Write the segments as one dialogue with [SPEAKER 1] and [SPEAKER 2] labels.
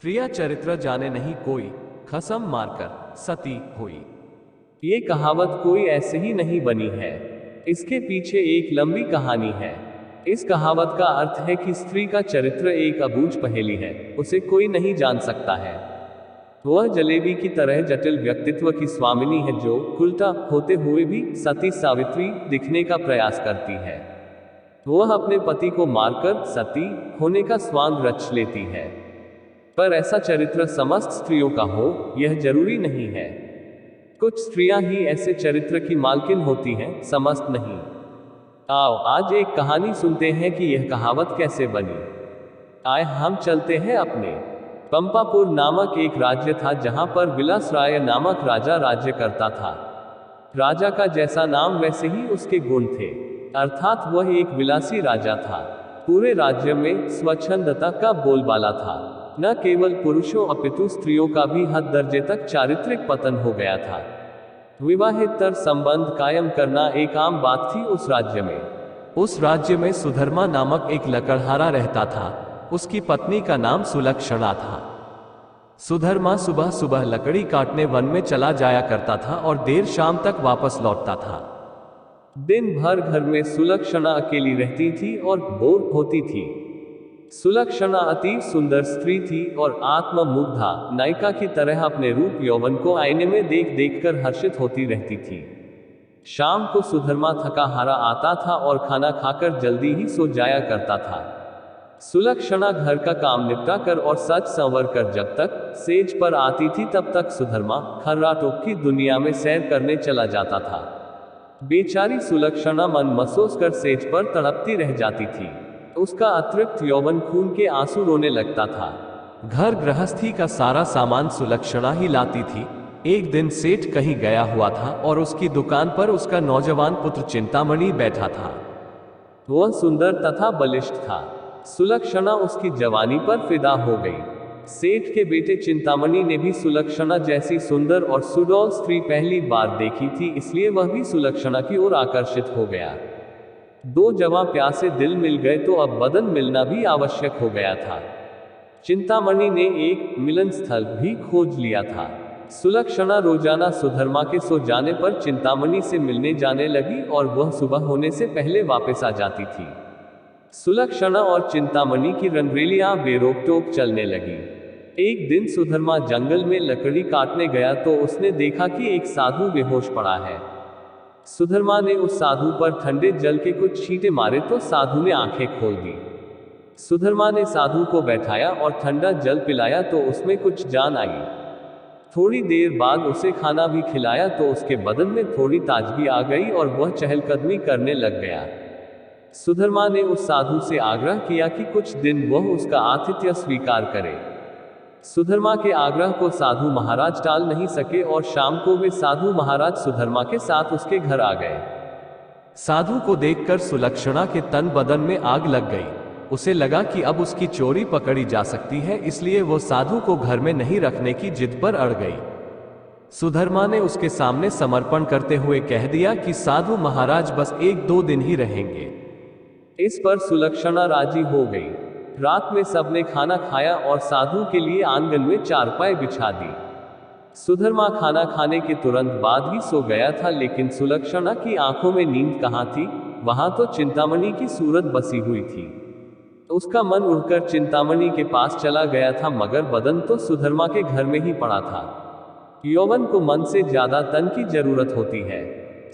[SPEAKER 1] प्रिया चरित्र जाने नहीं कोई, खसम मारकर सती हुई। ये कहावत कोई ऐसे ही नहीं बनी है। इसके पीछे एक लंबी कहानी है। इस कहावत का अर्थ है कि स्त्री का चरित्र एक अबूझ पहेली है, उसे कोई नहीं जान सकता है। वह जलेबी की तरह जटिल व्यक्तित्व की स्वामिनी है जो उल्टा होते हुए भी सती सावित्री दिखने का प्रयास करती है। वह अपने पति को मारकर सती होने का स्वांग रच लेती है। पर ऐसा चरित्र समस्त स्त्रियों का हो, यह जरूरी नहीं है। कुछ स्त्रियां ही ऐसे चरित्र की मालकिन होती हैं, समस्त नहीं। आओ आज एक कहानी सुनते हैं कि यह कहावत कैसे बनी। आए हम चलते हैं अपने पंपापुर नामक एक राज्य था जहां पर विलासराय नामक राजा राज्य करता था। राजा का जैसा नाम वैसे ही उसके गुण थे, अर्थात वह एक विलासी राजा था। पूरे राज्य में स्वच्छंदता का बोलबाला था। न केवल पुरुषों अपितु स्त्रियों का भी हद दर्जे तक चारित्रिक पतन हो गया था। विवाहेतर संबंध कायम करना एक आम बात थी उस राज्य में। उस राज्य में सुधर्मा नामक एक लकड़हारा रहता था। उसकी पत्नी का नाम सुलक्षणा था। सुधर्मा सुबह सुबह लकड़ी काटने वन में चला जाया करता था और देर शाम तक वापस लौटता था। दिन भर घर में सुलक्षणा अकेली रहती थी और बोर होती थी। सुलक्षणा अति सुंदर स्त्री थी और आत्ममुग्धा नायिका की तरह अपने रूप यौवन को आईने में देख देखकर हर्षित होती रहती थी। शाम को सुधर्मा थका हारा आता था और खाना खाकर जल्दी ही सो जाया करता था। सुलक्षणा घर का काम निपटा कर और सज संवर कर जब तक सेज पर आती थी तब तक सुधर्मा खर्राटों की दुनिया में सैर करने चला जाता था। बेचारी सुलक्षणा मन महसूस कर सेज पर तड़पती रह जाती थी। उसका अतृप्त यौवन खून के आंसू रोने लगता था। घर गृहस्थी का सारा सामान सुलक्षणा ही लाती थी। एक दिन सेठ कहीं गया हुआ था और उसकी दुकान पर उसका नौजवान पुत्र चिंतामणि बैठा था। वह सुंदर तथा बलिष्ठ था। सुलक्षणा उसकी जवानी पर फिदा हो गई। सेठ के बेटे चिंतामणि ने भी सुलक्षणा जैसी सुंदर और सुडौल स्त्री पहली बार देखी थी, इसलिए वह भी सुलक्षणा की ओर आकर्षित हो गया। दो जवां प्यासे दिल मिल गए तो अब बदन मिलना भी आवश्यक हो गया था। चिंतामणि ने एक मिलन स्थल भी खोज लिया था। सुलक्षणा रोजाना सुधर्मा के सो जाने पर चिंतामणि से मिलने जाने लगी और वह सुबह होने से पहले वापस आ जाती थी। सुलक्षणा और चिंतामणि की रंगरेलियां बेरोक टोक चलने लगी। एक दिन सुधर्मा जंगल में लकड़ी काटने गया तो उसने देखा कि एक साधु बेहोश पड़ा है। सुधर्मा ने उस साधु पर ठंडे जल के कुछ छींटे मारे तो साधु ने आंखें खोल दी। सुधर्मा ने साधु को बैठाया और ठंडा जल पिलाया तो उसमें कुछ जान आई। थोड़ी देर बाद उसे खाना भी खिलाया तो उसके बदन में थोड़ी ताजगी आ गई और वह चहलकदमी करने लग गया। सुधर्मा ने उस साधु से आग्रह किया कि कुछ दिन वह उसका आतिथ्य स्वीकार करे। सुधर्मा के आग्रह को साधु महाराज टाल नहीं सके और शाम को वे साधु महाराज सुधर्मा के साथ उसके घर आ गए। साधु को देखकर सुलक्षणा के तन बदन में आग लग गई। उसे लगा कि अब उसकी चोरी पकड़ी जा सकती है, इसलिए वो साधु को घर में नहीं रखने की जिद पर अड़ गई। सुधर्मा ने उसके सामने समर्पण करते हुए कह दिया कि साधु महाराज बस 1-2 दिन ही रहेंगे। इस पर सुलक्षणा राजी हो गई। रात में सबने खाना खाया और साधु के लिए आंगन में चारपाई बिछा दी। सुधर्मा खाना खाने के तुरंत बाद ही सो गया था, लेकिन सुलक्षणा की आंखों में नींद कहाँ थी, वहां तो चिंतामणि की सूरत बसी हुई थी। उसका मन उड़कर चिंतामणि के पास चला गया था, मगर बदन तो सुधर्मा के घर में ही पड़ा था। यौवन को मन से ज्यादा तन की जरूरत होती है।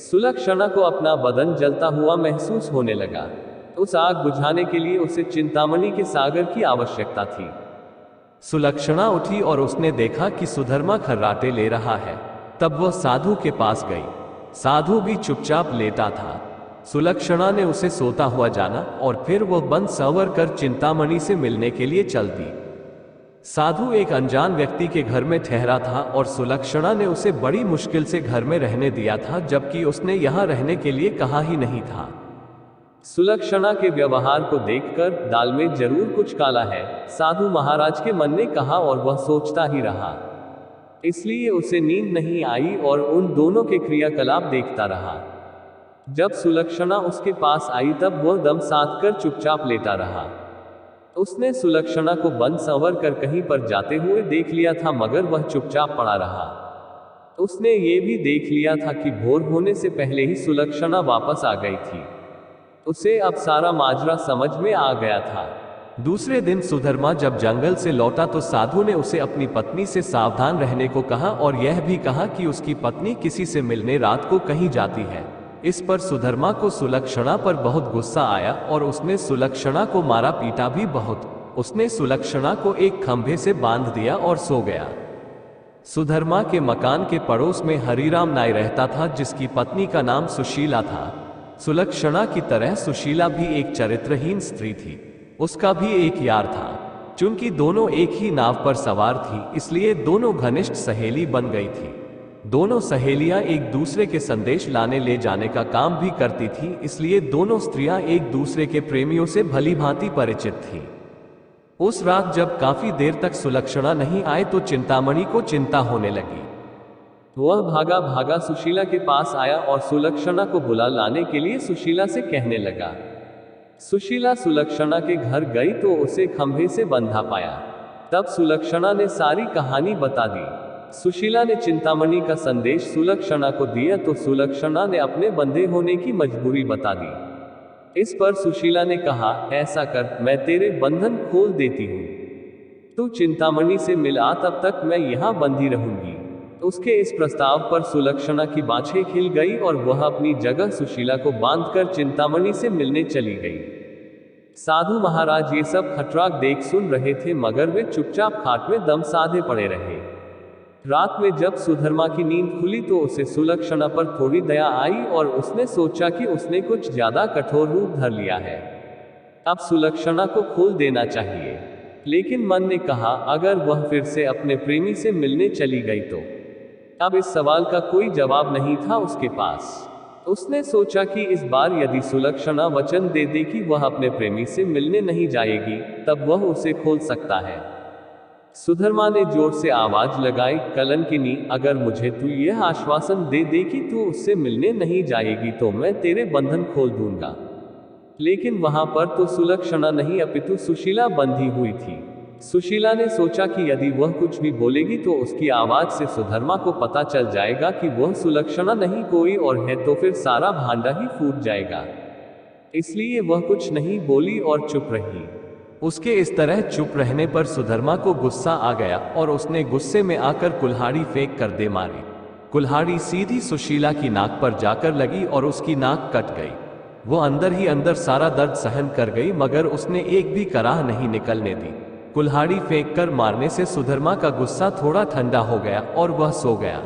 [SPEAKER 1] सुलक्षणा को अपना बदन जलता हुआ महसूस होने लगा। उस आग बुझाने के लिए उसे चिंतामणि के सागर की आवश्यकता थी। सुलक्षणा उठी और उसने देखा कि सुधर्मा खर्राटे ले रहा है। तब वह साधु के पास गई। साधु भी चुपचाप लेटा था। सुलक्षणा ने उसे सोता हुआ जाना और फिर वह बंद संवर कर चिंतामणि से मिलने के लिए चल दी। साधु एक अनजान व्यक्ति के घर में ठहरा था और सुलक्षणा ने उसे बड़ी मुश्किल से घर में रहने दिया था, जबकि उसने यहां रहने के लिए कहा ही नहीं था। सुलक्षणा के व्यवहार को देखकर दाल में जरूर कुछ काला है, साधु महाराज के मन ने कहा और वह सोचता ही रहा। इसलिए उसे नींद नहीं आई और उन दोनों के क्रियाकलाप देखता रहा। जब सुलक्षणा उसके पास आई तब वह दम साध कर चुपचाप लेटा रहा। उसने सुलक्षणा को बंद संवर कर कहीं पर जाते हुए देख लिया था, मगर वह चुपचाप पड़ा रहा। उसने ये भी देख लिया था कि भोर होने से पहले ही सुलक्षणा वापस आ गई थी। उसे अब सारा माजरा समझ में आ गया था। दूसरे दिन सुधर्मा जब जंगल से लौटा तो साधु ने उसे अपनी पत्नी से सावधान रहने को कहा और यह भी कहा कि उसकी पत्नी किसी से मिलने रात को कहीं जाती है। इस पर सुधर्मा को सुलक्षणा पर बहुत गुस्सा आया और उसने सुलक्षणा को मारा पीटा भी बहुत। उसने सुलक्षणा को एक खंभे से बांध दिया और सो गया। सुधर्मा के मकान के पड़ोस में हरिराम नाई रहता था, जिसकी पत्नी का नाम सुशीला था। सुलक्षणा की तरह सुशीला भी एक चरित्रहीन स्त्री थी। उसका भी एक यार था। चूंकि दोनों एक ही नाव पर सवार थी, इसलिए दोनों घनिष्ठ सहेली बन गई थी। दोनों सहेलियां एक दूसरे के संदेश लाने ले जाने का काम भी करती थी, इसलिए दोनों स्त्रियां एक दूसरे के प्रेमियों से भली भांति परिचित थी। उस रात जब काफी देर तक सुलक्षणा नहीं आए तो चिंतामणि को चिंता होने लगी। वह भागा भागा सुशीला के पास आया और सुलक्षणा को बुला लाने के लिए सुशीला से कहने लगा। सुशीला सुलक्षणा के घर गई तो उसे खंभे से बंधा पाया। तब सुलक्षणा ने सारी कहानी बता दी। सुशीला ने चिंतामणि का संदेश सुलक्षणा को दिया तो सुलक्षणा ने अपने बंधे होने की मजबूरी बता दी। इस पर सुशीला ने कहा, ऐसा कर, मैं तेरे बंधन खोल देती हूँ। तू चिंतामणि से मिला, तब तक मैं यहाँ बंधी रहूंगी। उसके इस प्रस्ताव पर सुलक्षणा की बाछें खिल गई और वह अपनी जगह सुशीला को बांधकर चिंतामणि से मिलने चली गई। साधु महाराज ये सब खटराक देख सुन रहे थे, मगर वे चुपचाप खाट में दम साधे पड़े रहे। रात में जब सुधर्मा की नींद खुली तो उसे सुलक्षणा पर थोड़ी दया आई और उसने सोचा कि उसने कुछ ज्यादा कठोर रूप धर लिया है। अब सुलक्षणा को खोल देना चाहिए। लेकिन मन ने कहा, अगर वह फिर से अपने प्रेमी से मिलने चली गई तो? अब इस सवाल का कोई जवाब नहीं था उसके पास। उसने सोचा कि इस बार यदि सुलक्षणा वचन दे दे कि वह अपने प्रेमी से मिलने नहीं जाएगी, तब वह उसे खोल सकता है। सुधर्मा ने जोर से आवाज लगाई, कलंकिनी, अगर मुझे तू यह आश्वासन दे दे कि तू उससे मिलने नहीं जाएगी तो मैं तेरे बंधन खोल दूंगा। लेकिन वहां पर तो सुलक्षणा नहीं अपितु सुशीला बंधी हुई थी। सुशीला ने सोचा कि यदि वह कुछ भी बोलेगी तो उसकी आवाज से सुधर्मा को पता चल जाएगा कि वह सुलक्षणा नहीं कोई और है, तो फिर सारा भांडा ही फूट जाएगा। इसलिए वह कुछ नहीं बोली और चुप रही। उसके इस तरह चुप रहने पर सुधर्मा को गुस्सा आ गया और उसने गुस्से में आकर कुल्हाड़ी फेंक कर दे मारी। कुल्हाड़ी सीधी सुशीला की नाक पर जाकर लगी और उसकी नाक कट गई। वो अंदर ही अंदर सारा दर्द सहन कर गई, मगर उसने एक भी कराह नहीं निकलने दी। कुल्हाड़ी फेंककर मारने से सुधर्मा का गुस्सा थोड़ा ठंडा हो गया और वह सो गया।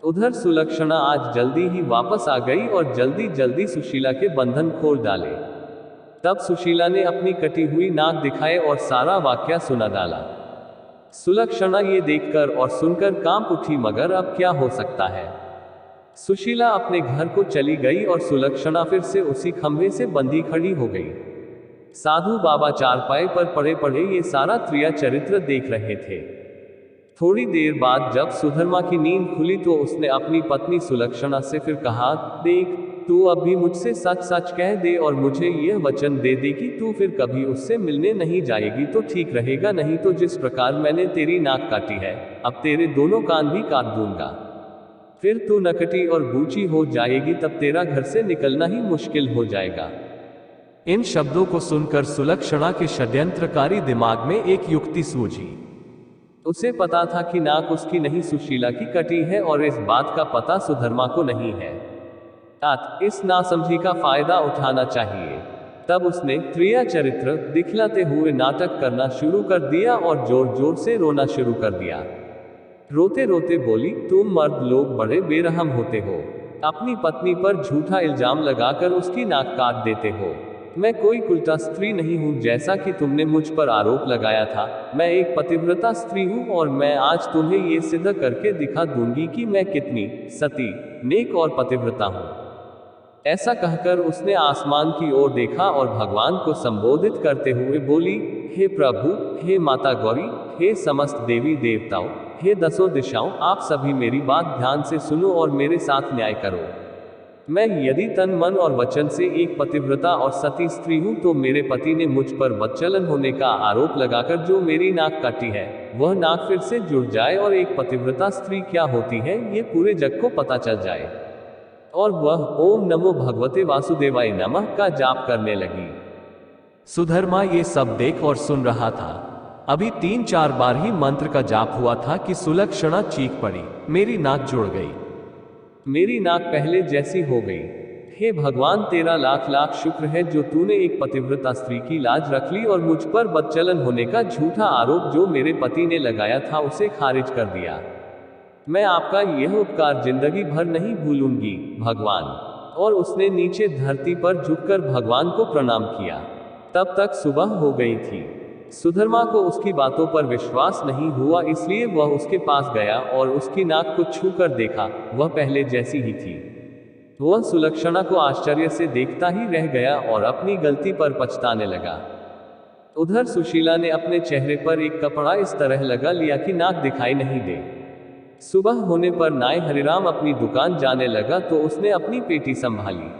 [SPEAKER 1] उधर सुलक्षणा आज जल्दी ही वापस आ गई और जल्दी जल्दी सुशीला के बंधन खोल डाले। तब सुशीला ने अपनी कटी हुई नाक दिखाए और सारा वाकया सुना डाला। सुलक्षणा ये देखकर और सुनकर कांप उठी, मगर अब क्या हो सकता है। सुशीला अपने घर को चली गई और सुलक्षणा फिर से उसी खंभे से बंधी खड़ी हो गई। साधु बाबा चारपाई पर पड़े पड़े ये सारा क्रिया चरित्र देख रहे थे। थोड़ी देर बाद जब सुधर्मा की नींद खुली तो उसने अपनी पत्नी सुलक्षणा से फिर कहा, देख, तू अब भी मुझसे सच सच कह दे और मुझे यह वचन दे दे कि तू फिर कभी उससे मिलने नहीं जाएगी तो ठीक रहेगा, नहीं तो जिस प्रकार मैंने तेरी नाक काटी है, अब तेरे दोनों कान भी काट दूंगा। फिर तू नकटी और बूची हो जाएगी, तब तेरा घर से निकलना ही मुश्किल हो जाएगा। इन शब्दों को सुनकर सुलक्षणा के षड्यंत्रकारी दिमाग में एक युक्ति सूझी। उसे पता था कि नाक उसकी नहीं सुशीला की कटी है और इस बात का पता सुधर्मा को नहीं है। इस नासमझी का फायदा उठाना चाहिए। तब उसने क्रिया चरित्र दिखलाते हुए नाटक करना शुरू कर दिया और जोर जोर से रोना शुरू कर दिया। रोते रोते बोली, तुम मर्द लोग बड़े बेरहम होते हो। अपनी पत्नी पर झूठा इल्जाम लगाकर उसकी नाक काट देते हो। मैं कोई कुलटा स्त्री नहीं हूँ जैसा कि तुमने मुझ पर आरोप लगाया था। मैं एक पतिव्रता स्त्री हूँ और मैं आज तुम्हें ये सिद्ध करके दिखा दूंगी कि मैं कितनी सती, नेक और पतिव्रता हूँ। ऐसा कहकर उसने आसमान की ओर देखा और भगवान को संबोधित करते हुए बोली, हे प्रभु, हे माता गौरी, हे समस्त देवी देवताओं, हे दसों दिशाओं, आप सभी मेरी बात ध्यान से सुनो और मेरे साथ न्याय करो। मैं यदि तन मन और वचन से एक पतिव्रता और सती स्त्री हूँ तो मेरे पति ने मुझ पर बदचलन होने का आरोप लगाकर जो मेरी नाक काटी है वह नाक फिर से जुड़ जाए और एक पतिव्रता स्त्री क्या होती है ये पूरे जग को पता चल जाए। और वह ओम नमो भगवते वासुदेवाय नमः का जाप करने लगी।
[SPEAKER 2] सुधर्मा ये सब देख और सुन रहा था। अभी 3-4 बार ही मंत्र का जाप हुआ था कि सुलक्षणा चीख पड़ी, मेरी नाक जुड़ गई।
[SPEAKER 1] मेरी नाक पहले जैसी हो गई। हे भगवान, तेरा लाख लाख शुक्र है जो तूने एक पतिव्रता स्त्री की लाज रख ली और मुझ पर बदचलन होने का झूठा आरोप जो मेरे पति ने लगाया था उसे खारिज कर दिया। मैं आपका यह उपकार जिंदगी भर नहीं भूलूंगी भगवान। और उसने नीचे धरती पर झुककर भगवान को प्रणाम किया। तब तक सुबह हो गई थी। सुधर्मा को उसकी बातों पर विश्वास नहीं हुआ, इसलिए वह उसके पास गया और उसकी नाक को छूकर देखा, वह पहले जैसी ही थी। वह सुलक्षणा को आश्चर्य से देखता ही रह गया और अपनी गलती पर पछताने लगा। उधर सुशीला ने अपने चेहरे पर एक कपड़ा इस तरह लगा लिया कि नाक दिखाई नहीं दे। सुबह होने पर नाई हरिराम अपनी दुकान जाने लगा तो उसने अपनी पेटी संभाली।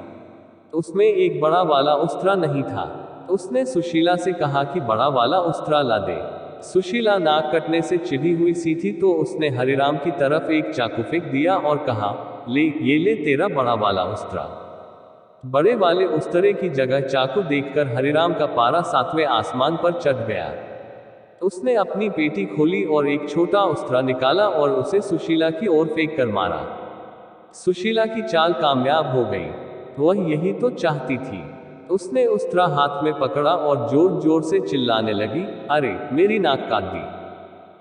[SPEAKER 1] उसमें एक बड़ा वाला उस्तरा नहीं था। उसने सुशीला से कहा कि बड़ा वाला उस्तरा ला दे। सुशीला नाक कटने से चिढ़ी हुई सी थी तो उसने हरिराम की तरफ एक चाकू फेंक दिया और कहा, ले ये ले तेरा बड़ा वाला उस्तरा। बड़े वाले उस्तरे की जगह चाकू देखकर हरिराम का पारा 7वें आसमान पर चढ़ गया। उसने अपनी पेटी खोली और एक छोटा उस्तरा निकाला और उसे सुशीला की ओर फेंक कर मारा। सुशीला की चाल कामयाब हो गई। वह यही तो चाहती थी। उसने उस्तरा हाथ में पकड़ा और जोर जोर से चिल्लाने लगी, अरे मेरी नाक काट दी,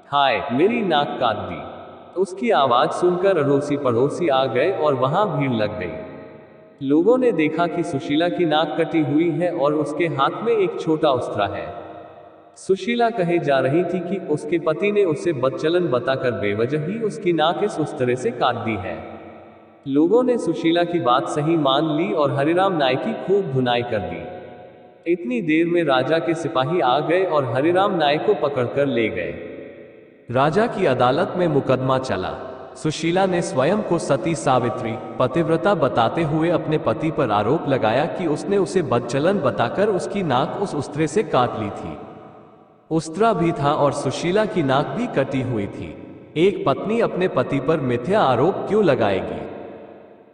[SPEAKER 1] हाय मेरी नाक काट दी। उसकी आवाज सुनकर अड़ोसी पड़ोसी आ गए और वहां भीड़ लग गई। लोगों ने देखा कि सुशीला की नाक कटी हुई है और उसके हाथ में एक छोटा उस्तरा है। सुशीला कहे जा रही थी कि उसके पति ने उसे बदचलन बताकर बेवजह ही उसकी नाक इस उस्तरे से काट दी है। लोगों ने सुशीला की बात सही मान ली और हरिराम नाई की खूब धुनाई कर दी। इतनी देर में राजा के सिपाही आ गए और हरिराम नाई को पकड़कर ले गए।
[SPEAKER 2] राजा की अदालत में मुकदमा चला। सुशीला ने स्वयं को सती सावित्री पतिव्रता बताते हुए अपने पति पर आरोप लगाया कि उसने उसे बदचलन बताकर उसकी नाक उस उस्तरे से काट ली थी। उस्तरा भी था और सुशीला की नाक भी कटी हुई थी। एक पत्नी अपने पति पर मिथ्या आरोप क्यों लगाएगी?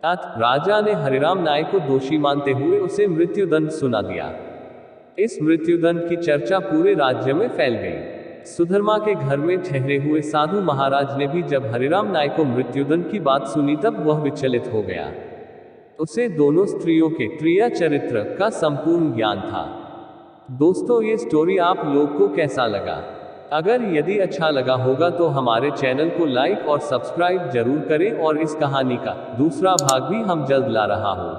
[SPEAKER 1] राजा ने हरिराम नाई को दोषी मानते हुए उसे मृत्युदंड सुना दिया। इस मृत्युदंड की चर्चा पूरे राज्य में फैल गई। सुधर्मा के घर में ठहरे हुए साधु महाराज ने भी जब हरिराम नाई को मृत्युदंड की बात सुनी तब वह विचलित हो गया। उसे दोनों स्त्रियों के क्रिया चरित्र का संपूर्ण ज्ञान था। दोस्तों, ये स्टोरी आप लोग को कैसा लगा? अगर यदि अच्छा लगा होगा तो हमारे चैनल को लाइक और सब्सक्राइब जरूर करें और इस कहानी का दूसरा भाग भी हम जल्द ला रहा हूँ।